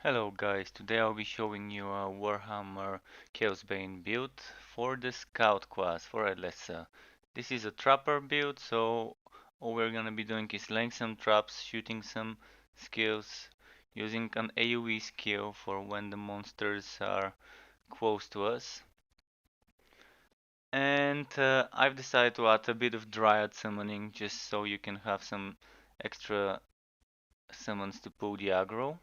Hello guys, today I'll be showing you a Warhammer CHAOSBANE build for the Scout class for Elessa. This is a trapper build, so all we're gonna be doing is laying some traps, shooting some skills, using an AoE skill for when the monsters are close to us. And I've decided to add a bit of Dryad summoning just so you can have some extra summons to pull the aggro.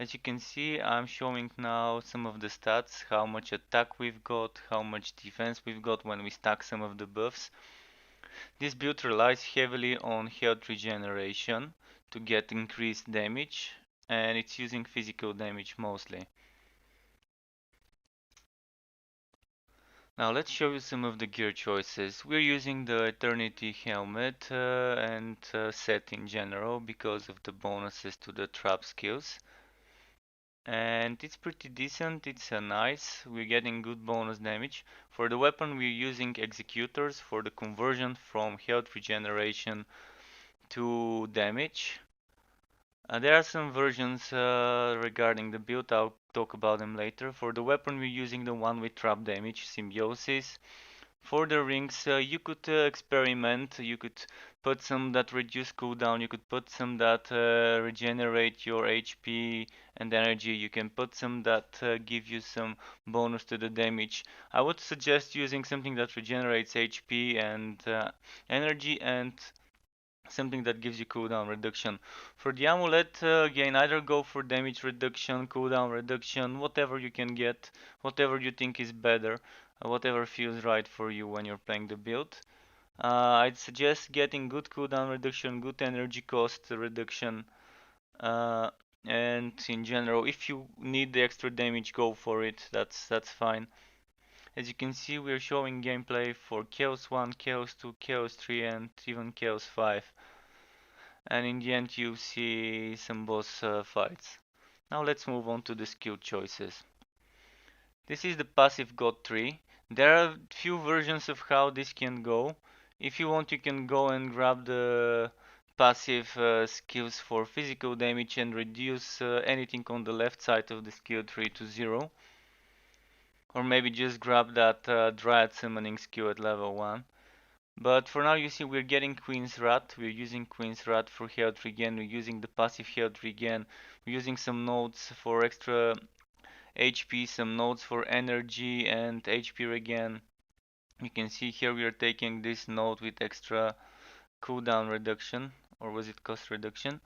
As you can see, I'm showing now some of the stats, how much attack we've got, how much defense we've got when we stack some of the buffs. This build relies heavily on health regeneration to get increased damage, and it's using physical damage mostly. Now let's show you some of the gear choices. We're using the Eternity helmet and set in general because of the bonuses to the trap skills. And it's pretty decent, it's nice, we're getting good bonus damage. For the weapon we're using executors for the conversion from health regeneration to damage. There are some versions regarding the build, I'll talk about them later. For the weapon we're using the one with trap damage, Symbiosis. For the rings, you could experiment. You could put some that reduce cooldown. You could put some that regenerate your HP and energy. You can put some that give you some bonus to the damage. I would suggest using something that regenerates HP and energy and something that gives you cooldown reduction. For the amulet, again, either go for damage reduction, cooldown reduction, whatever you can get, whatever you think is better, whatever feels right for you when you're playing the build. I'd suggest getting good cooldown reduction, good energy cost reduction, uh, and in general, if you need the extra damage, go for it. That's fine. As you can see, we're showing gameplay for Chaos 1, Chaos 2, Chaos 3, and even Chaos 5. And in the end you see some boss fights. Now let's move on to the skill choices. This is the passive god tree. There are few versions of how this can go. If you want, you can go and grab the passive skills for physical damage and reduce anything on the left side of the skill tree to 0. Or maybe just grab that Dryad summoning skill at level 1. But for now, you see we're getting Queen's Wrath. We're using Queen's Wrath for health regen. We're using the passive health regen. We're using some nodes for extra HP, some nodes for energy and HP regen. You can see here we are taking this node with extra cooldown reduction, or was it cost reduction?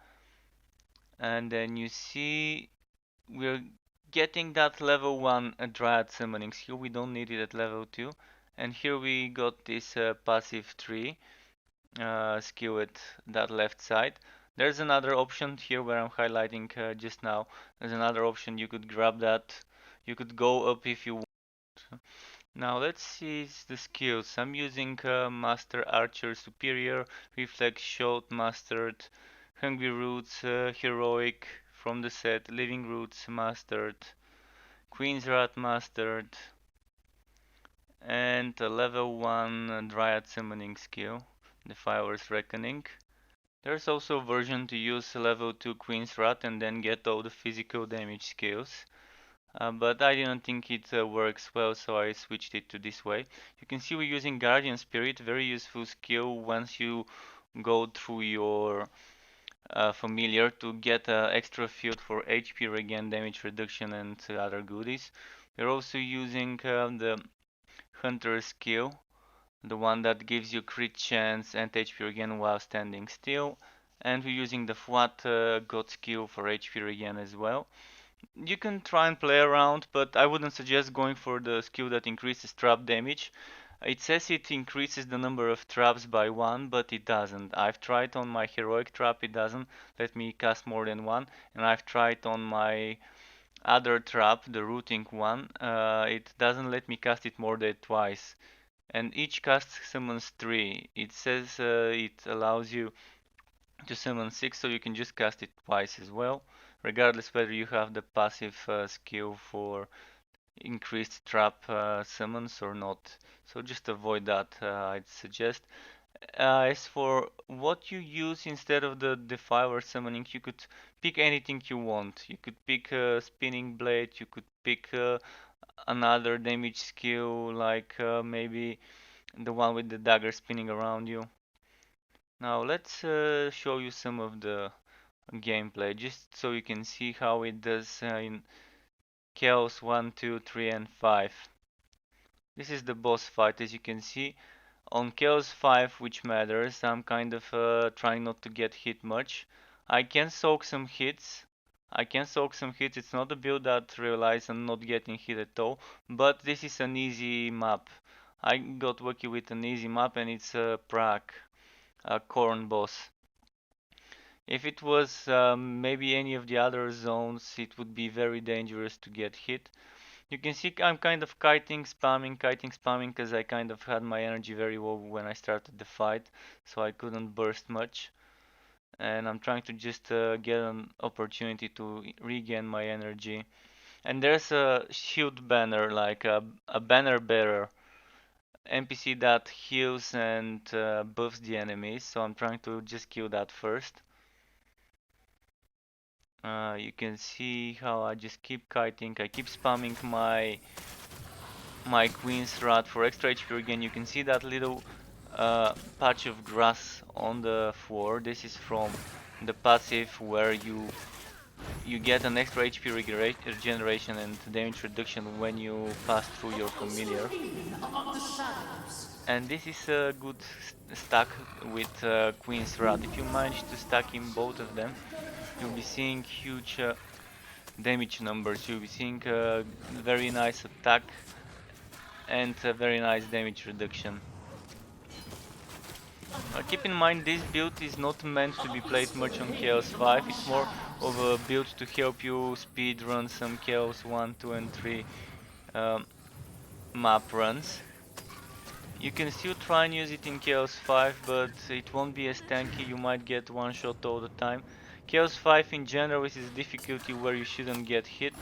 And then you see we're getting that level 1 Dryad summoning skill. We don't need it at level 2. And here we got this passive tree. Skew it that left side. There's another option here where I'm highlighting just now. There's another option, you could grab that. You could go up if you want. Now let's see the skills. I'm using Master Archer Superior, Reflex Shot Mastered, Hungry Roots Heroic from the set, Living Roots Mastered, Queen's Wrath Mastered, and a level 1 Dryad Summoning skill, the Fire's Reckoning. There's also a version to use level 2 Queen's Wrath and then get all the physical damage skills. But I didn't think it works well, so I switched it to this way. You can see we're using Guardian Spirit, very useful skill once you go through your familiar to get extra field for HP regen, damage reduction, and other goodies. We're also using the Hunter skill, the one that gives you crit chance and HP regen while standing still. And we're using the flat god skill for HP regen as well. You can try and play around, but I wouldn't suggest going for the skill that increases trap damage. It says it increases the number of traps by 1, but it doesn't. I've tried on my heroic trap, it doesn't let me cast more than 1, and I've tried on my other trap, the rooting one, it doesn't let me cast it more than twice. And each cast summons 3. It says it allows you to summon 6, so you can just cast it twice as well, regardless whether you have the passive skill for increased trap summons or not. So just avoid that, I'd suggest. As for what you use instead of the Defiler summoning, you could pick anything you want. You could pick a spinning blade, you could pick another damage skill, like maybe the one with the dagger spinning around you. Now let's show you some of the gameplay, just so you can see how it does in Chaos 1, 2, 3, and 5. This is the boss fight, as you can see. On Chaos 5, which matters, I'm kind of trying not to get hit much. I can soak some hits. It's not a build that relies on not getting hit at all, but this is an easy map. I got lucky with an easy map, and it's a Prague, a Corn boss. If it was maybe any of the other zones, it would be very dangerous to get hit. You can see I'm kind of kiting, spamming, because I kind of had my energy very low when I started the fight, so I couldn't burst much. And I'm trying to just get an opportunity to regain my energy. And there's a shield banner, like a banner bearer, NPC that heals and buffs the enemies, so I'm trying to just kill that first. You can see how I just keep kiting, I keep spamming my Queen's Rod for extra HP again. You can see that little patch of grass on the floor. This is from the passive where you get an extra HP regeneration and damage reduction when you pass through your familiar. And this is a good stack with Queen's Rod. If you manage to stack in both of them, you'll be seeing huge damage numbers. You'll be seeing a very nice attack and a very nice damage reduction. Keep in mind, this build is not meant to be played much on Chaos 5, it's more of a build to help you speedrun some Chaos 1, 2 and 3 map runs. You can still try and use it in Chaos 5, but it won't be as tanky, you might get one shot all the time. Chaos 5 in general is a difficulty where you shouldn't get hit.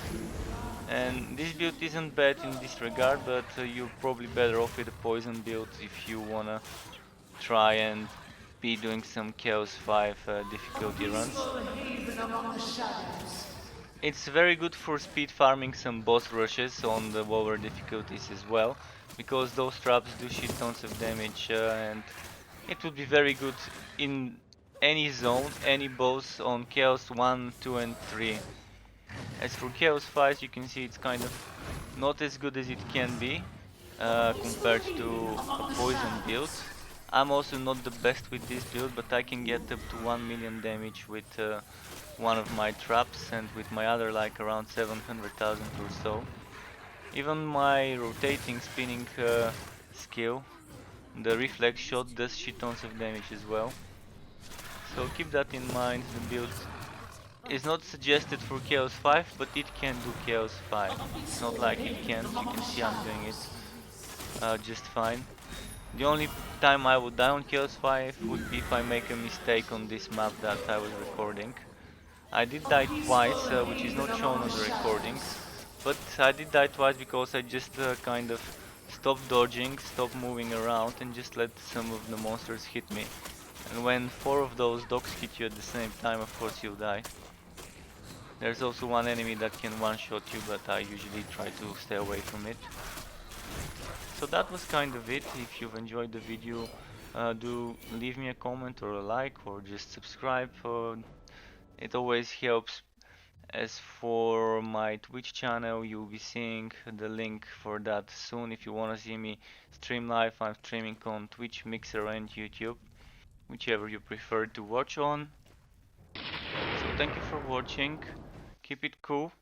And this build isn't bad in this regard, but you're probably better off with a poison build if you wanna try and be doing some Chaos 5 difficulty runs. It's very good for speed farming some boss rushes on the lower difficulties as well, because those traps do shit tons of damage and it would be very good in any zone, any boss on Chaos 1, 2 and 3. As for Chaos 5, you can see it's kind of not as good as it can be compared to a poison build. I'm also not the best with this build, but I can get up to 1 million damage with one of my traps, and with my other like around 700,000 or so. Even my rotating spinning skill, the reflex shot, does shit tons of damage as well. So keep that in mind. The build is not suggested for Chaos 5, but it can do Chaos 5. It's not like it can't. You can see I'm doing it just fine. The only time I would die on Chaos 5 would be if I make a mistake on this map that I was recording. I did die twice, which is not shown on the recordings, but I did die twice because I just kind of stopped dodging, stopped moving around, and just let some of the monsters hit me. And when 4 of those dogs hit you at the same time, of course you'll die. There's also one enemy that can one-shot you, but I usually try to stay away from it. So that was kind of it. If you've enjoyed the video, do leave me a comment or a like, or just subscribe. It always helps. As for my Twitch channel, you'll be seeing the link for that soon. If you want to see me stream live, I'm streaming on Twitch, Mixer and YouTube, whichever you prefer to watch on. So thank you for watching, keep it cool,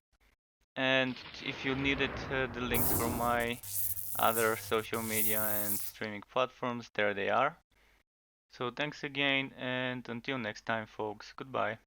and if you needed the links for my other social media and streaming platforms, there they are. So thanks again, and until next time folks, goodbye.